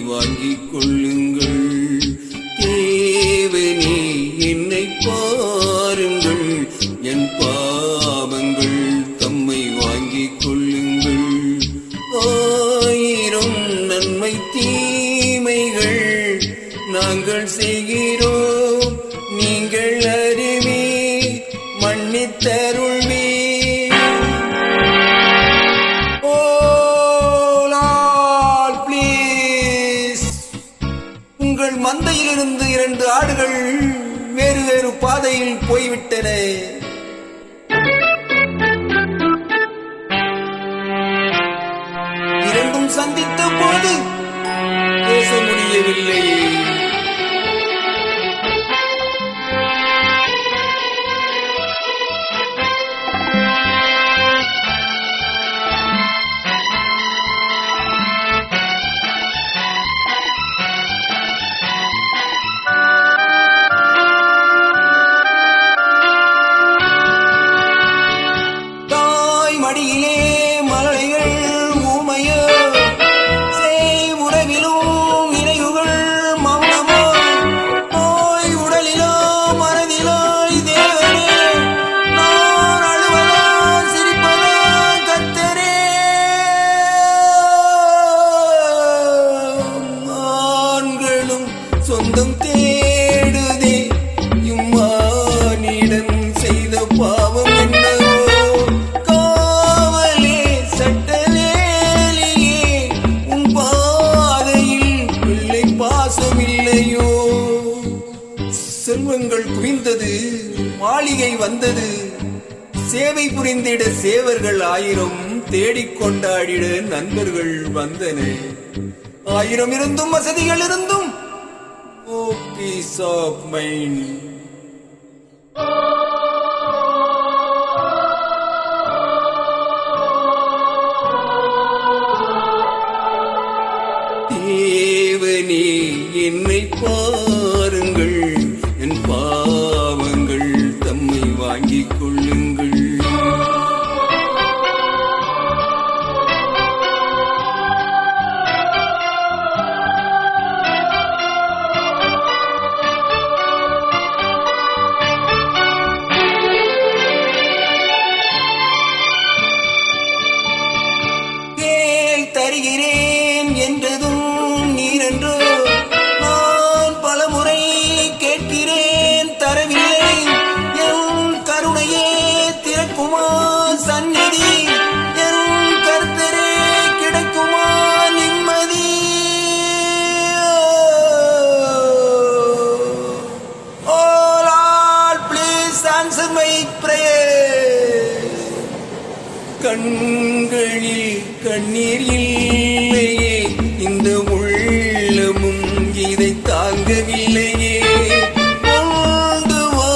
வாங்கிக் கொள்ளுங்கள். தேவனே என்னை பாருங்கள், என் பாவங்கள் தம்மை வாங்கிக் கொள்ளுங்கள். 1000 நன்மை தீமைகள் நாங்கள் செய்கிறோம், நீங்கள் அறிவே மன்னித்தருள்வே. உங்கள் மந்தையிலிருந்து 2 ஆடுகள் வேறு வேறு பாதையில் போய்விட்டன. இரண்டும் சந்தித்த போது பேச முடியவில்லையே. மடியிலே மலைகள் ஊமையோ, உறவிலும் இணைவுகள் மௌனமோ, போய் உடலிலோ மனதிலோ தேவனே, நான் அழுவதோ சிரிப்பதோ கர்த்தரே. ஆண்களும் சொந்தம் தேடுதே, இம்மானிடம் செய்த பாவம் என்னவோ. செல்வங்கள் குவிந்தது, மாளிகை வந்தது, சேவை புரிந்திட சேவர்கள் 1000, தேடிக்கொண்டாடிட நண்பர்கள் வந்தன. 1000 இருந்தும் வசதிகள் இருந்தும் ஓ பீஸ் ஆஃப் மைண்ட். தேவனே என்னை பாருங்கள், என் பாவங்கள் தம்மை வாங்கிக் கொள்ளுங்கள். கேள் தருகிறேன் என்றதும் நீரென்றோ, நான் பலமுறை கேட்கிறேன் தரவில்லை. என் கருணையே திறக்குமா சந்நிதி, என் கர்த்தரே கிடைக்குமா நிம்மதி. Oh Lord, please answer my prayer. கண்களில் கண்ணீர் இல்லையே, இந்த உள்ளமும் இதை தாங்கவில்லையே. கொண்டு வா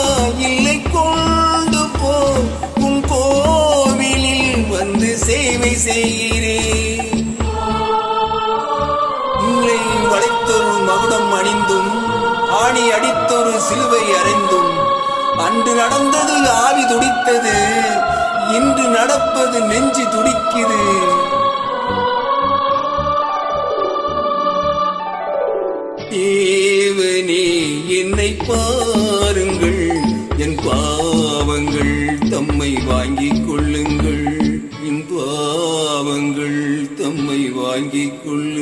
இல்லை கொண்டு போ, உன் கோவிலில் வந்து சேவை செய்கிறேன். இல்லை வளைத்தொரு மகுடம் அணிந்தும், ஆணி அடித்தொரு சிலுவை அறைந்தும், அன்று நடந்தது ஆவி துடித்தது, இன்று நடப்பது நெஞ்சு துடிக்குது. தேவனே என்னை பாருங்கள், என் பாவங்கள் தம்மை வாங்கிக் கொள்ளுங்கள், என் பாவங்கள் தம்மை வாங்கிக் கொள்ளுங்கள்.